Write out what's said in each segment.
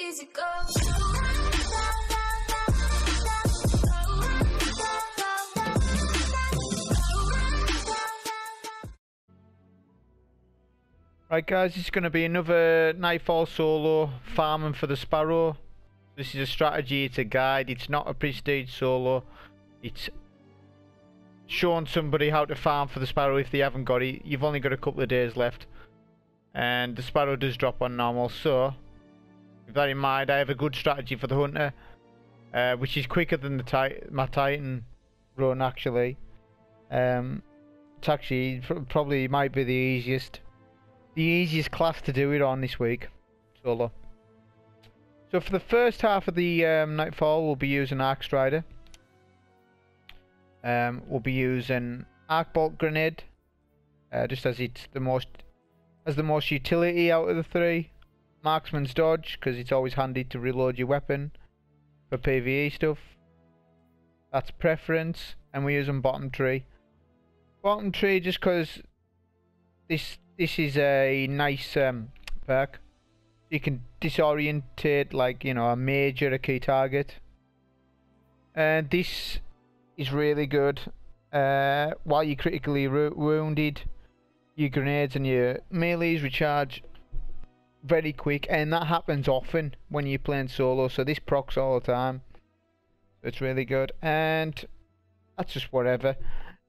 easy go. Right guys, it's going to be another Nightfall solo, farming for the Sparrow. This is a strategy, it's a guide, it's not a prestige solo. It's showing somebody how to farm for the Sparrow if they haven't got it. You've only got a couple of days left. And the Sparrow does drop on normal, so with that in mind, I have a good strategy for the Hunter. Which is quicker than the my Titan run actually. It's actually probably might be the easiest class to do it on this week, solo. So for the first half of the Nightfall, we'll be using Arc Strider. We'll be using Arc Bolt Grenade, just as it's the most utility out of the three. Marksman's Dodge, because it's always handy to reload your weapon for PvE stuff. That's preference, and we're using Bottom Tree. Bottom Tree just because this is a nice perk. You can disorientate, like, you know, a mage or a key target. And this is really good. While you're critically wounded, your grenades and your melees recharge very quick, and that happens often when you're playing solo, so this procs all the time. It's really good, and that's just whatever.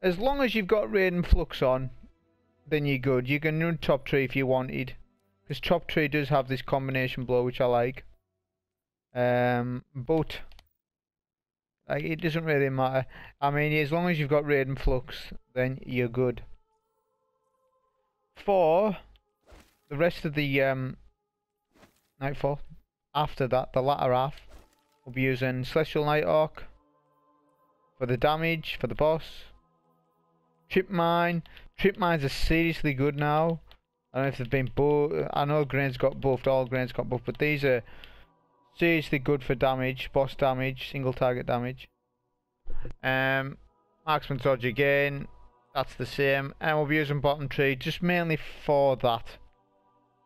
As long as you've got Raid and Flux on, then you're good. You can run Top Tree if you wanted, because Top Tree does have this combination blow, which I like. But like, it doesn't really matter. I mean, as long as you've got Raid and Flux, then you're good. For the rest of the Nightfall, after that, the latter half, we'll be using Celestial Nighthawk for the damage, for the boss. Trip Mine. Trip Mines are seriously good now. I don't know if they've been buffed. I know Grenades got buffed, all Grenades got buffed, but these are seriously good for damage, boss damage, single target damage. Marksman's Dodge again, that's the same. And we'll be using Bottom Tree just mainly for that.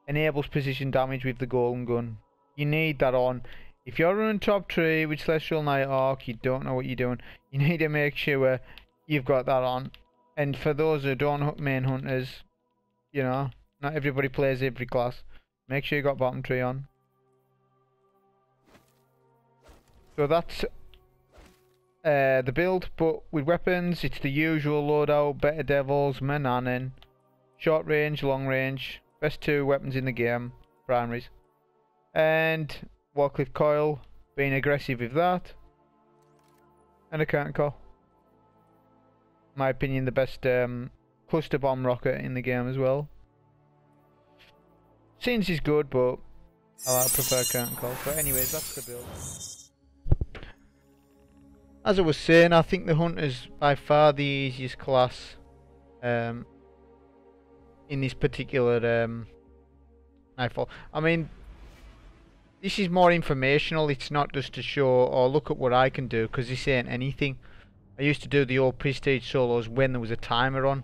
Enables precision damage with the golden gun. You need that on. If you're running Top Tree with Celestial Nighthawk, you don't know what you're doing. You need to make sure you've got that on. And for those who don't main hunters, you know, not everybody plays every class. Make sure you got Bottom Tree on. So that's the build, but with weapons, it's the usual loadout: Better Devils, Mananin, short range, long range, best two weapons in the game, primaries, and Warcliffe Coil, being aggressive with that, and a curtain call. In my opinion, the best cluster bomb rocket in the game as well. Scenes is good, but I prefer curtain call. But anyways, that's the build. As I was saying, I think the Hunter's by far the easiest class in this particular Nightfall. I mean, this is more informational. It's not just to show, oh, look at what I can do, because this ain't anything. I used to do the old prestige solos when there was a timer on.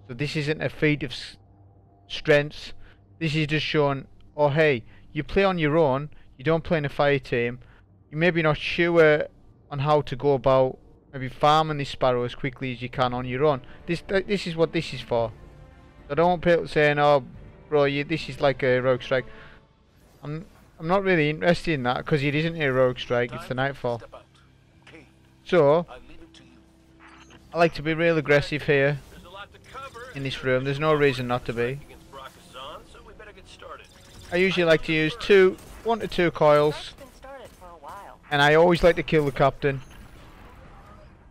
So this isn't a feat of strengths. This is just showing, oh hey, you play on your own, you don't play in a fire team, you're maybe not sure on how to go about maybe farming this Sparrow as quickly as you can on your own. This is what this is for. I don't want people saying, oh bro, this is like a Rogue Strike. I'm not really interested in that, because it isn't a Rogue Strike, it's the Nightfall. So I like to be real aggressive here in this room. There's no reason not to be. I usually like to use 1 to 2 coils, and I always like to kill the captain.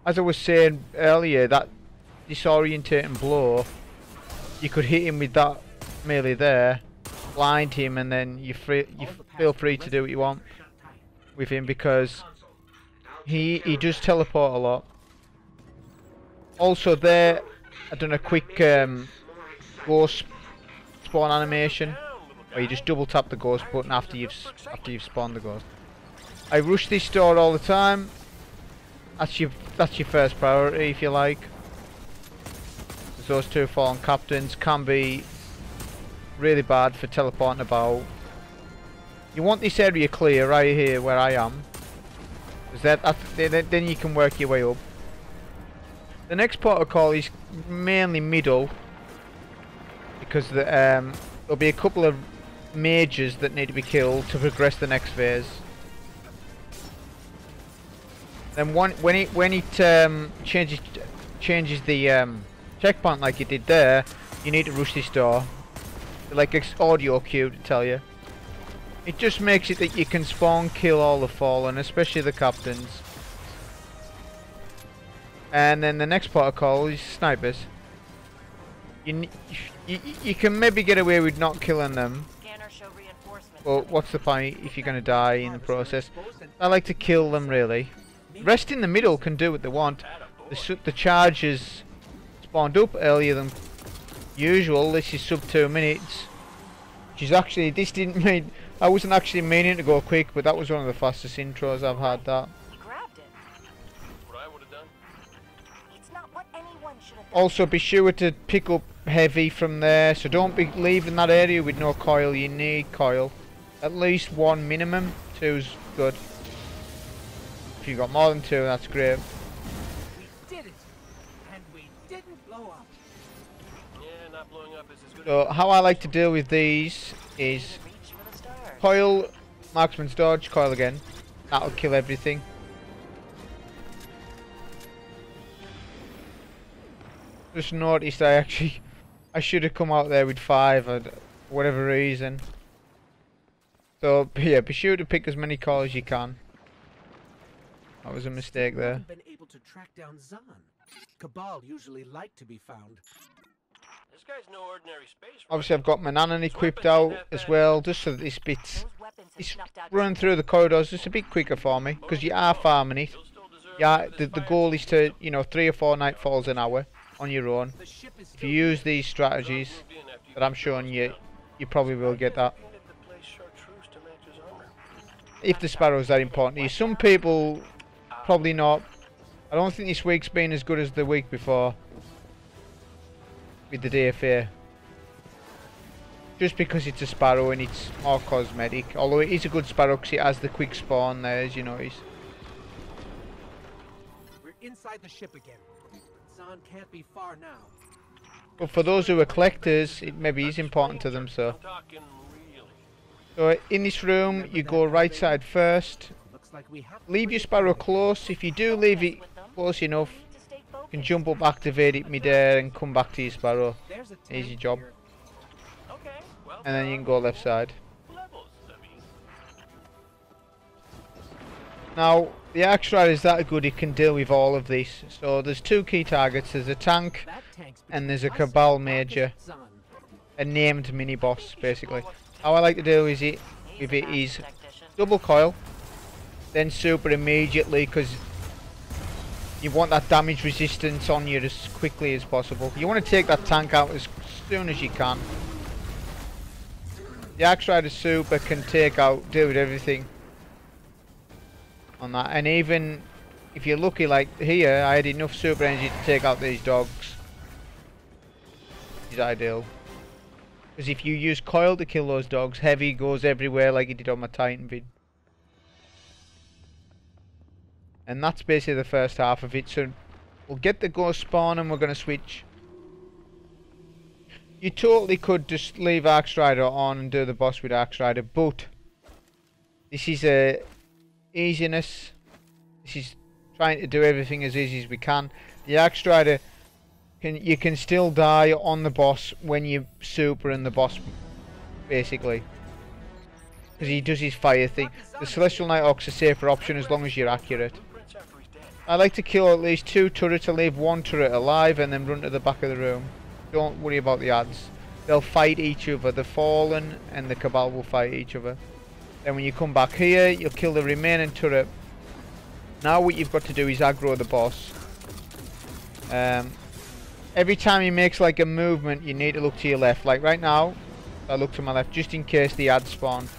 As I was saying earlier, that disorientating blow, you could hit him with that melee there, blind him, and then you feel free to do what you want with him, because he does teleport a lot. Also there, I've done a quick ghost spawn animation, where you just double tap the ghost button after you've spawned the ghost. I rush this door all the time. That's your first priority, if you like. Those two fallen captains can be really bad for teleporting about. You want this area clear right here where I am. Then you can work your way up. The next protocol is mainly middle. Because there'll be a couple of mages that need to be killed to progress the next phase. Then when it changes the checkpoint like it did there, you need to rush this door. Like an audio cue to tell you. It just makes it that you can spawn kill all the fallen, especially the captains. And then the next protocol is snipers. You can maybe get away with not killing them. But what's the point if you're going to die in the process? I like to kill them really. The rest in the middle can do what they want. The charges spawned up earlier than usual. This is sub 2 minutes. Which is actually, this didn't mean, I wasn't actually meaning to go quick, but that was one of the fastest intros I've had. That. Also be sure to pick up heavy from there, so don't be leaving that area with no coil. You need coil. At least 1 minimum, 2's good. If you've got more than 2, that's great. We did it, and we didn't blow up. Yeah, not blowing up is as good. So how I like to deal with these is coil, marksman's dodge, coil again. That'll kill everything. Just noticed I should have come out there with 5 for whatever reason. So yeah, be sure to pick as many coils as you can. That was a mistake there. Been able to track down Zahn. Cabal usually like to be found. This guy's no ordinary space. Obviously I've got my Nanan equipped out as well, just so that this bit's running through the corridors just a bit quicker for me, because you are farming it. Yeah, the goal is to, you know, 3 or 4 nightfalls an hour on your own. If you use these strategies that I'm showing you, you probably will get that. If the sparrows are important to you. Some people probably not. I don't think this week's been as good as the week before with the DFA. Just because it's a sparrow and it's more cosmetic. Although it is a good sparrow because it has the quick spawn there, as you notice. We're inside the ship again. Zahn can't be far now. But for those who are collectors, it maybe is important to them, so. So in this room, you go right side first. Leave your sparrow close. If you do leave it close enough, you can jump up, activate it mid-air and come back to your sparrow. Easy job. And then you can go left side. Now, the Arc Strider is that good, it can deal with all of this. So there's 2 key targets. There's a tank and there's a Cabal Major. A named mini-boss, basically. How I like to do is double coil, then super immediately, because you want that damage resistance on you as quickly as possible. You want to take that tank out as soon as you can. The Arc Strider super can deal with everything on that, and even if you're lucky, like here, I had enough super energy to take out these dogs. It's ideal. Because if you use coil to kill those dogs, heavy goes everywhere like it did on my Titan vid. And that's basically the first half of it. So we'll get the ghost spawn and we're going to switch. You totally could just leave Arc Strider on and do the boss with Arc Strider, but this is a easiness. This is trying to do everything as easy as we can. The Arc Strider, you can still die on the boss when you super in the boss, basically, because he does his fire thing. The Celestial Nighthawk's a safer option as long as you're accurate. I like to kill at least 2 turrets and leave 1 turret alive and then run to the back of the room. Don't worry about the ads. They'll fight each other. The Fallen and the Cabal will fight each other. Then when you come back here, you'll kill the remaining turret. Now what you've got to do is aggro the boss. Every time he makes like a movement, you need to look to your left. Like right now, I look to my left just in case the ads spawn.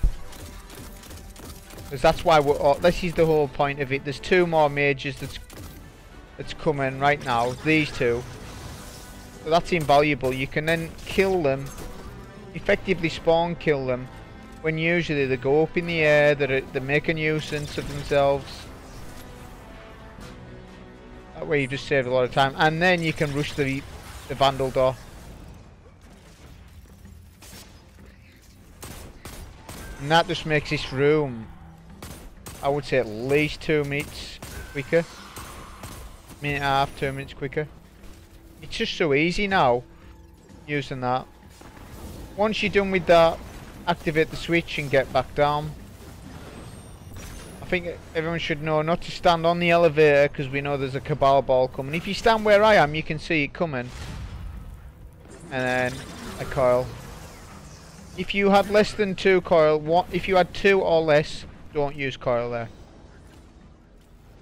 Because that's why this is the whole point of it. There's 2 more mages that's coming right now. These 2. So that's invaluable. You can then kill them, effectively spawn kill them, when usually they go up in the air, they make a nuisance of themselves. That way you just save a lot of time, and then you can rush the Vandal door. And that just makes this room, I would say, at least 2 minutes quicker. Minute and a half, 2 minutes quicker. It's just so easy now, using that. Once you're done with that, activate the switch and get back down. I think everyone should know not to stand on the elevator because we know there's a Cabal ball coming. If you stand where I am, you can see it coming. And then a coil. If you had less than 2 coil, if you had 2 or less, don't use coil there.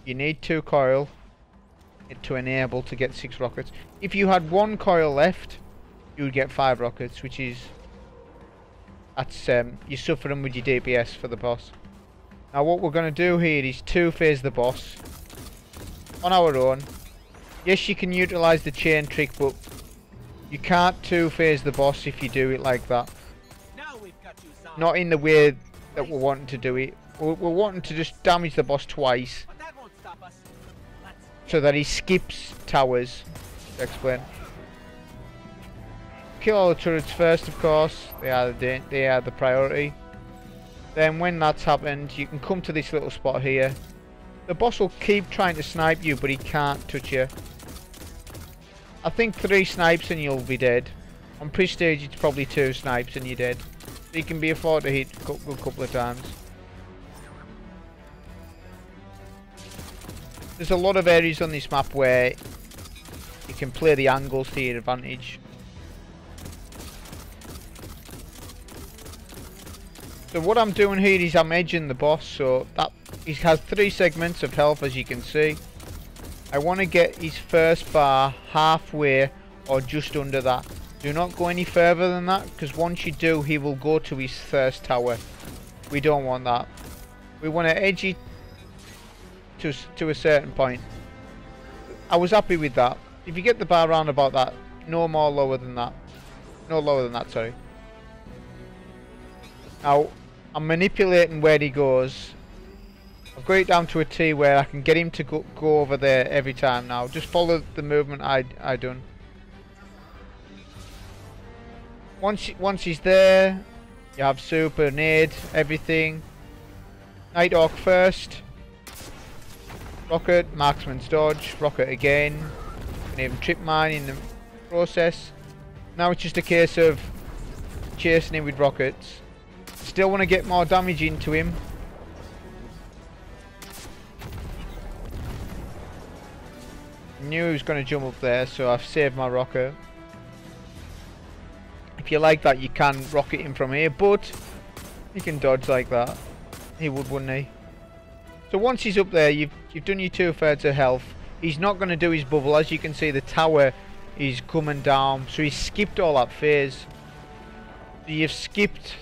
You need 2 coil to enable to get 6 rockets. If you had 1 coil left, you would get 5 rockets, which is... that's you're suffering with your DPS for the boss. Now what we're going to do here is 2-phase the boss on our own. Yes, you can utilise the chain trick, but you can't 2-phase the boss if you do it like that. Now we've got you, Zahn. Not in the way that we're wanting to do it. We're wanting to just damage the boss twice, But that won't stop us. Let's so that he skips towers. To explain. Kill all the turrets first, of course. They are the priority. Then when that's happened, you can come to this little spot here. The boss will keep trying to snipe you, but he can't touch you. I think 3 snipes and you'll be dead. On prestige it's probably 2 snipes and you're dead. So you can be afford to hit a couple of times. There's a lot of areas on this map where you can play the angles to your advantage. So what I'm doing here is I'm edging the boss, so that he has 3 segments of health, as you can see. I want to get his first bar halfway or just under that. Do not go any further than that, because once you do, he will go to his first tower. We don't want that. We want to edge it to a certain point. I was happy with that. If you get the bar round about that, no more lower than that. No lower than that, sorry. Now, I'm manipulating where he goes. I've got it down to a T where I can get him to go over there every time now. Just follow the movement I done. Once he's there, you have super, nade, everything. Nighthawk first. Rocket, marksman's dodge, rocket again. Can even trip mine in the process. Now it's just a case of chasing him with rockets. Still want to get more damage into him. Knew he was going to jump up there, so I've saved my rocket. If you like that, you can rocket him from here, but you can dodge like that. He would, wouldn't he? So once he's up there, you've done your 2/3 of health. He's not going to do his bubble. As you can see, the tower is coming down, so he's skipped all that phase. So you've skipped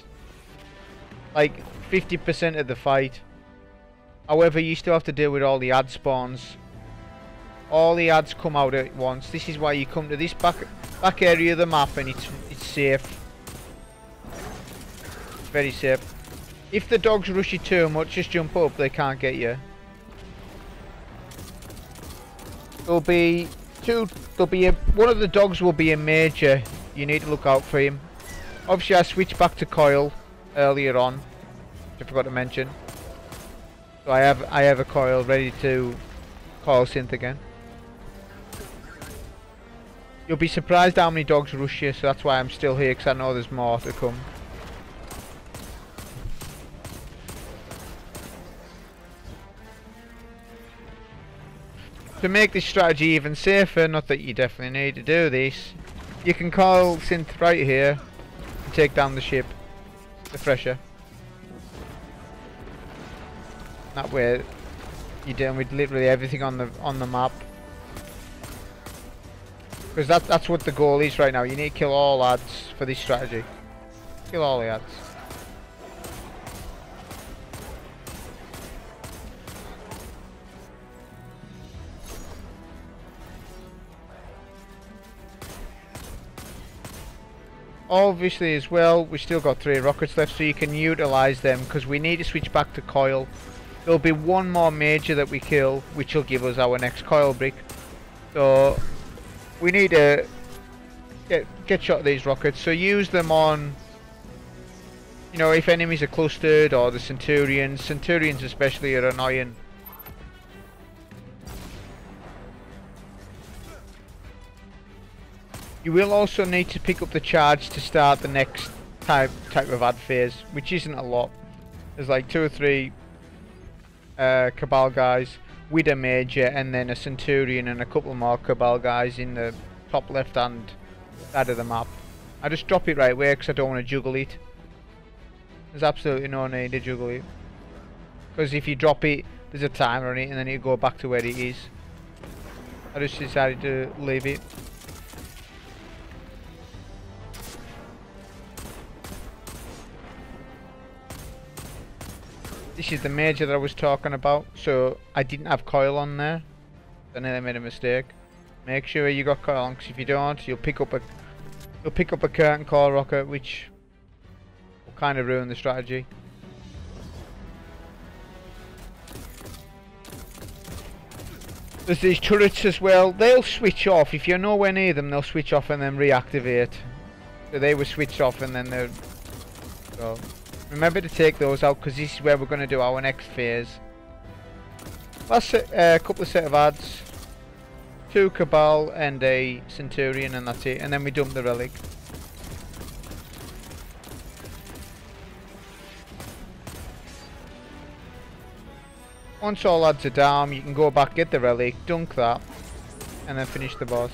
like 50% of the fight. However, you still have to deal with all the ad spawns. All the ads come out at once. This is why you come to this back area of the map, and it's safe. It's very safe. If the dogs rush you too much, just jump up. They can't get you. There'll be one of the dogs will be a major. You need to look out for him. Obviously, I switched back to coil earlier on, which I forgot to mention. So I have a coil ready to coil synth again. You'll be surprised how many dogs rush you, so that's why I'm still here, because I know there's more to come. To make this strategy even safer, not that you definitely need to do this, you can coil synth right here and take down the ship, the fresher. That way you're dealing with literally everything on the map. Because that's what the goal is right now. You need to kill all ads for this strategy. Kill all the ads. Obviously as well, we still got 3 rockets left, so you can utilise them, because we need to switch back to coil. There'll be one more major that we kill, which will give us our next coil brick. So we need to get shot of these rockets, so use them on, you know, if enemies are clustered, or the Centurions. Centurions especially are annoying. You will also need to pick up the charge to start the next type of ad phase, which isn't a lot. There's like 2 or 3 Cabal guys with a major, and then a Centurion and a couple more Cabal guys in the top left hand side of the map. I just drop it right away because I don't want to juggle it. There's absolutely no need to juggle it, because if you drop it, there's a timer on it and then you go back to where it is. I just decided to leave it. This is the major that I was talking about, so I didn't have coil on there. I nearly made a mistake. Make sure you got coil on, because if you don't, you'll pick up a curtain core rocket, which will kind of ruin the strategy. There's these turrets as well. They'll switch off if you're nowhere near them. They'll switch off and then reactivate. So they were switched off and then they're. So remember to take those out, because this is where we're going to do our next phase. Last couple of set of ads. 2 Cabal and a Centurion, and that's it. And then we dump the relic. Once all ads are down, you can go back, get the relic, dunk that, and then finish the boss.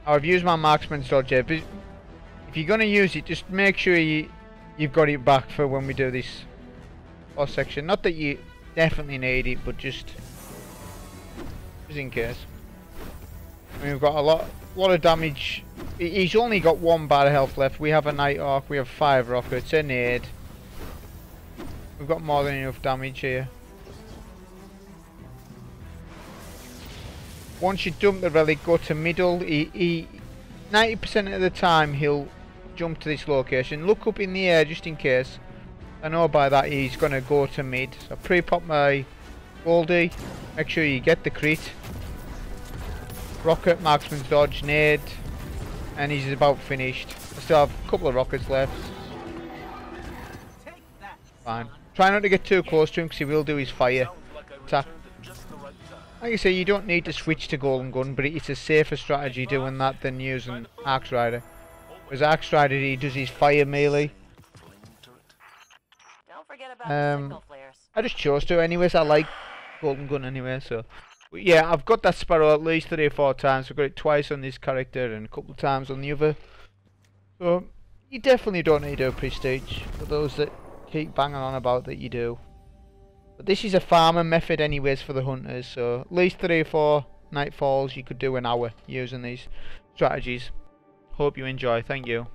I've used my marksman's dodge here, but if you're going to use it, just make sure you've got it back for when we do this boss section. Not that you definitely need it, but just in case. I mean, we've got a lot of damage. He's only got 1 bar of health left. We have a Nighthawk, we have 5 rockets, a nade. We've got more than enough damage here. Once you dump the relic, go to middle. 90% of the time he'll jump to this location. Look up in the air just in case. I know by that he's going to go to mid. So pre-pop my Goldie. Make sure you get the crit. Rocket, marksman's dodge, nade. And he's about finished. I still have a couple of rockets left. Fine. Try not to get too close to him, because he will do his fire attack. Like I say, you don't need to switch to Golden Gun, but it's a safer strategy doing that than using Axe Rider. Whereas Axe Rider, he does his fire melee. I just chose to anyways. I like Golden Gun anyway, so. But yeah, I've got that Sparrow at least 3 or 4 times. I've got it twice on this character and a couple of times on the other. So, you definitely don't need to do a prestige. For those that keep banging on about that, you do. But this is a farmer method anyways for the hunters, so at least 3 or 4 Nightfalls you could do an hour using these strategies. Hope you enjoy, thank you.